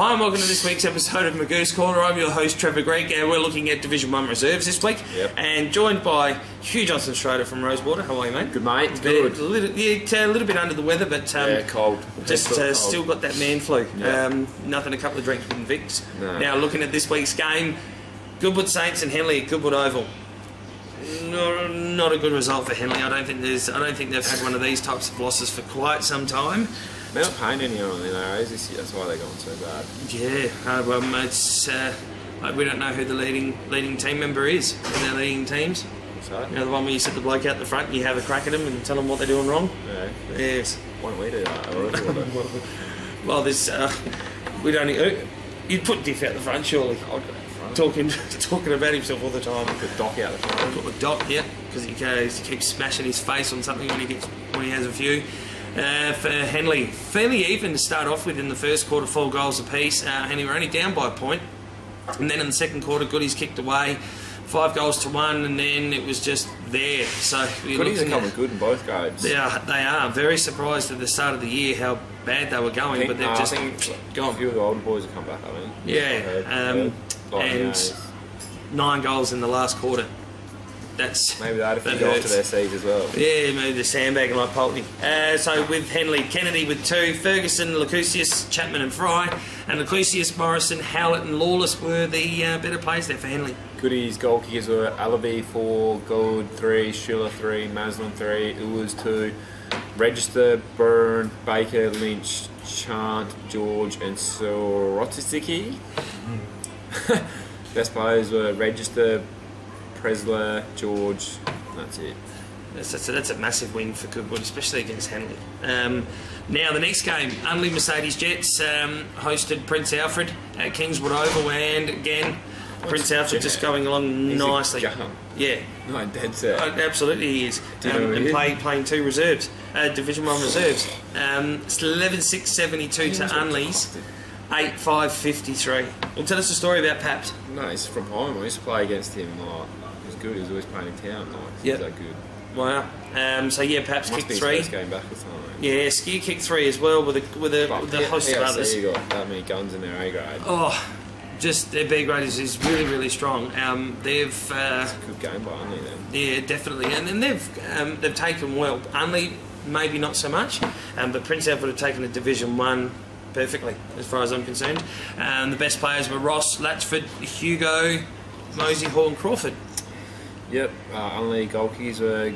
Hi and welcome to this week's episode of Magoos Corner. I'm your host Trevor Gregg and we're looking at Division 1 reserves this week. Yep. And joined by Hugh Johnson-Schroeder from Rosewater. How are you, mate? Good, mate. Good. A little bit under the weather, but cold. Just cold. Still got that man flu. Yep. Nothing a couple of drinks with Vicks. No. Now looking at this week's game, Goodwood Saints and Henley at Goodwood Oval. Not a good result for Henley. I don't think they've had one of these types of losses for quite some time. They're not paying anyone in their areas this year, that's why they're going so bad. Yeah, it's we don't know who the leading team member is in their leading teams. What's that? You know, the one where you set the bloke out the front and you have a crack at them and tell them what they're doing wrong? Yeah. Yes. Why don't we do that? Well, there's... we don't... You'd put Diff out the front, surely. I'll go out front. Talking about himself all the time. Put Doc out the front. Put the Doc, yeah, because he keeps smashing his face on something when he has a few. For Henley, fairly even to start off with in the first quarter, 4 goals apiece. Henley were only down by a point, and then in the second quarter, Goodies kicked away, 5 goals to 1, and then it was just there. So Goodies are coming good in both games. They are very surprised at the start of the year how bad they were going, but they've just gone. A few of the older boys have come back, I think. Yeah, and 9 goals in the last quarter. Maybe they had a few goals to their seeds as well. Yeah, maybe the sandbagging like Pulteney. So with Henley, Kennedy with 2, Ferguson, Lacusius, Chapman and Fry, and Lacusius, Morrison, Howlett and Lawless were the better players there for Henley. Goodies goal kickers were Alavi 4, Gold 3, Schiller 3, Maslin 3, Uwas 2, Register, Byrne, Baker, Lynch, Chant, George and Sorotitsiki. Best players were Register, Presler, George, that's it. That's a massive win for Goodwood, especially against Henley. Now the next game, Unley Mercedes Jets hosted Prince Alfred at Kingswood Oval, and again, Prince Alfred just going along nicely. Yeah. No, dead set. Absolutely he is. And playing 2 reserves, Division 1 reserves. It's 11-6-72 to Unley's. 8-5-53. Well, tell us a story about Paps. No, he's from home. I used to play against him. He was good. He was always playing in town. Yep. He's that good. Wow. Paps kicked 3. First game back at the time. Yeah, Ski kicked 3 as well with a host of others. You got that many guns in their A grade. Oh, just their B grade is really, really strong. They've it's a good game by Unley then. Yeah, definitely, and then they've taken well. Unley maybe not so much, but Prince Alfred have taken a Division 1 perfectly, as far as I'm concerned. The best players were Ross, Latchford, Hugo, Mosey, Hall and Crawford. Yep, Unley goalkeepers were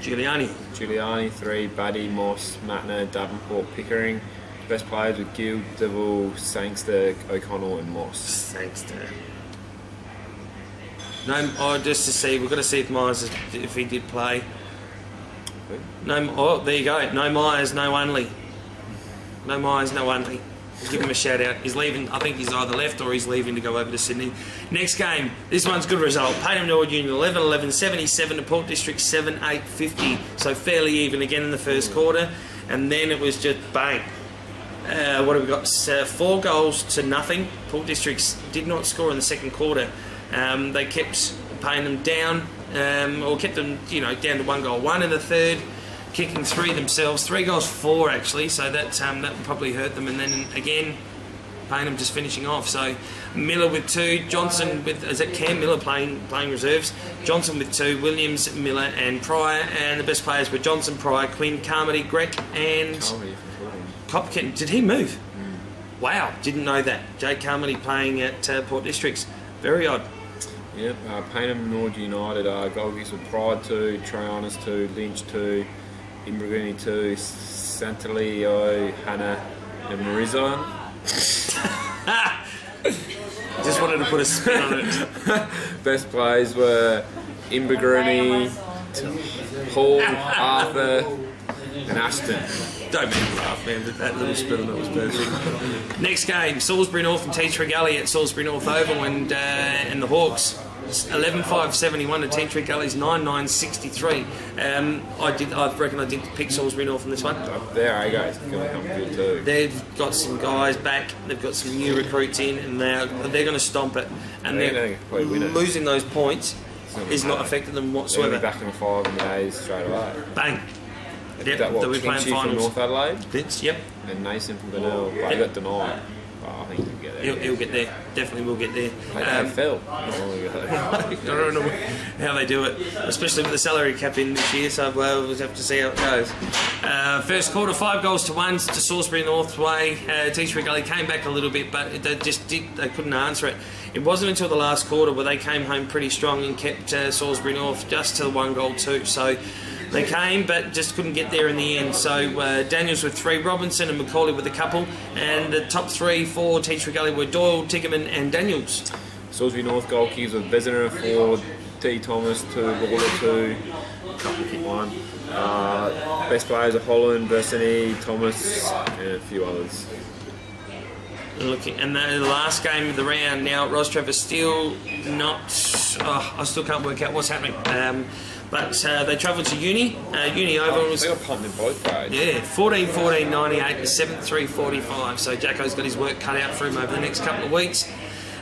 Giuliani 3, Buddy, Moss, Matner, Davenport, Pickering. Best players were Gill, Devil, Sangster, O'Connell and Moss. Sangster. No, just to see, we've got to see if Myers, if he did play. No, oh, there you go. No Myers, no Unley. No Myers, no Unley. Give him a shout out. He's leaving, I think he's either left or he's leaving to go over to Sydney. Next game, this one's a good result. Payneham Norwood Union 11-11-77 to Port District 7-8-50. So fairly even again in the first quarter. And then it was just bang. What have we got? 4 goals to nothing. Port Districts did not score in the second quarter. They kept Payneham down, or kept them, down to 1 goal. 1 in the third. Kicking 3 themselves, 3 goals 4 actually, so that would probably hurt them. And then again, Payneham just finishing off. So Miller with 2, Johnson with, is that Cam Miller playing reserves? Johnson with 2, Williams, Miller and Pryor, and the best players were Johnson, Pryor, Quinn, Carmody, Greg and Copperkitten. Did he move? Wow, didn't know that. Jake Carmody playing at Port Districts. Very odd. Yep, Payneham Norwood United goalkeepers were Pride 2, Trianas 2, Lynch 2, Imbragini 2, Santalio, Hannah and Marisa. Just wanted to put a spin on it. Best players were Imbragini, Hall, Arthur and Ashton. Don't make me laugh, man, but that little spin on it was perfect. Next game, Salisbury North and Teatrick Gully at Salisbury North Oval, and the Hawks 11-5-71 to Teatrick Gully's 9-9-63. I reckon I did pick Salisbury North in this one. Their A guys are going to come good too. They've got some guys back, they've got some new recruits in, and they're going to stomp it. And they're losing those points is not affecting them whatsoever. They'll be back in the 5 in the A's straight away. Bang. Yep, they'll be playing finals. From North Adelaide? Vince, yep. And Nason from Benell, but he got denied. Oh, I think he'll get there. He'll get there. Definitely will get there. AFL. I don't know how they do it, especially with the salary cap in this year, so we'll have to see how it goes. First quarter, 5 goals to 1 to Salisbury North way. Teachbury Gully came back a little bit, but they couldn't answer it. It wasn't until the last quarter where they came home pretty strong and kept Salisbury North just to the 1 goal too. So they came, but just couldn't get there in the end. So Daniels with 3, Robinson and Macaulay with a couple, and the top 3 for Teachbury Gully were Doyle, Tiggerman and Daniels. Salisbury North goalkeepers with Visitor 4, D Thomas 2, Lawler 2, couple kick 1. Best players are Holland, Versini, Thomas, and a few others. And the last game of the round now, Trev is still not. I still can't work out what's happening. But they travelled to Uni. Uni Oval was. They got pumped in both grades. Yeah, 14-14, 98 to 7-3, 45. So Jacko's got his work cut out for him over the next couple of weeks.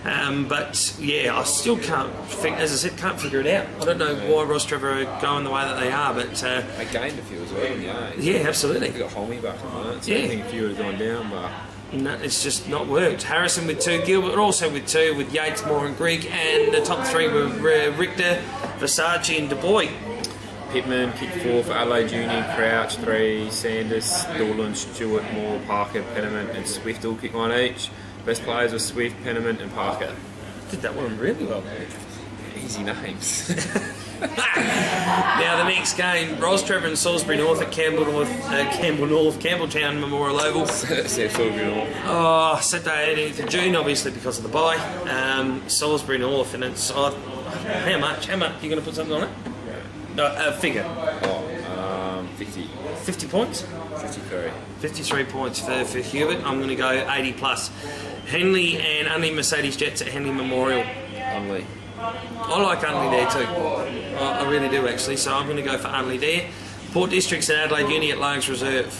But yeah, I still can't. As I said, can't figure it out. I don't know why Trev are going the way that they are, but they gained a few as well. Yeah, absolutely. They got Homie back on that. So yeah. I think a few would have gone down, but. No, it's just not worked. Harrison with 2, Gilbert also with 2, with Yates, Moore and Grigg, and the top 3 were Richter, Versace and Du Bois. Pittman kicked 4 for Adelaide Union, Crouch 3, Sanders, Dolan, Stewart, Moore, Parker, Penniman and Swift all kicked 1 each. Best players were Swift, Penniman and Parker. Did that one really well. Easy names. Now the next game, Trev and Salisbury North at Campbelltown Memorial Oval. Salisbury North. Oh, Saturday 18th of June, obviously because of the bye. Salisbury North, and it's how much? How much? You going to put something on it? No, figure. 50. 50 points. 53. 53 points for Hubert. I'm going to go 80 plus. Henley and Unley Mercedes Jets at Henley Memorial. Unley. I like Unley there too. I really do actually. So I'm going to go for Unley there. Port Districts and Adelaide Uni at Largs Reserve.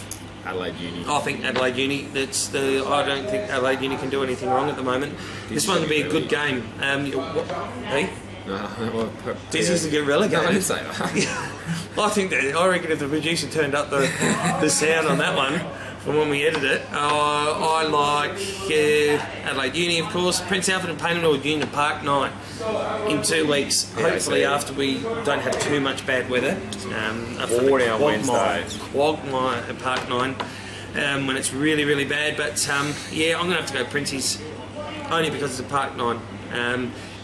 Adelaide Uni. I think Adelaide Uni. I don't think Adelaide Uni can do anything wrong at the moment. This one will be a good game. Hey. No, Disney's to get relegated. No, I didn't say that. I reckon if the producer turned up the sound on that one from when we edited it, I like Adelaide Uni, of course, Prince Alfred and Payne or Union Park 9 in 2 weeks. Hopefully after we don't have too much bad weather. Or on Wednesday. Quagmire at Park 9 when it's really, really bad. But yeah, I'm going to have to go Princey's only because it's a Park 9.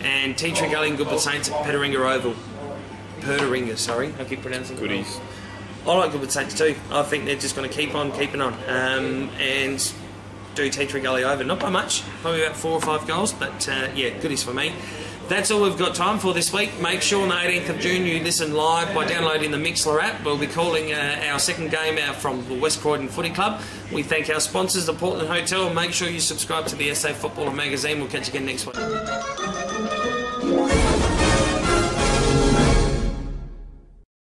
And Teachbury Gully and Goodwood Saints at Peteringa Oval. Sorry, I keep pronouncing it. Goodies. I like Goodwood Saints too. I think they're just going to keep on keeping on and do Teachbury Gully over. Not by much, probably about 4 or 5 goals, but yeah, goodies for me. That's all we've got time for this week. Make sure on the 18th of June you listen live by downloading the Mixler app. We'll be calling our second game out from the West Croydon Footy Club. We thank our sponsors, the Portland Hotel, and make sure you subscribe to the SA Footballer magazine. We'll catch you again next week.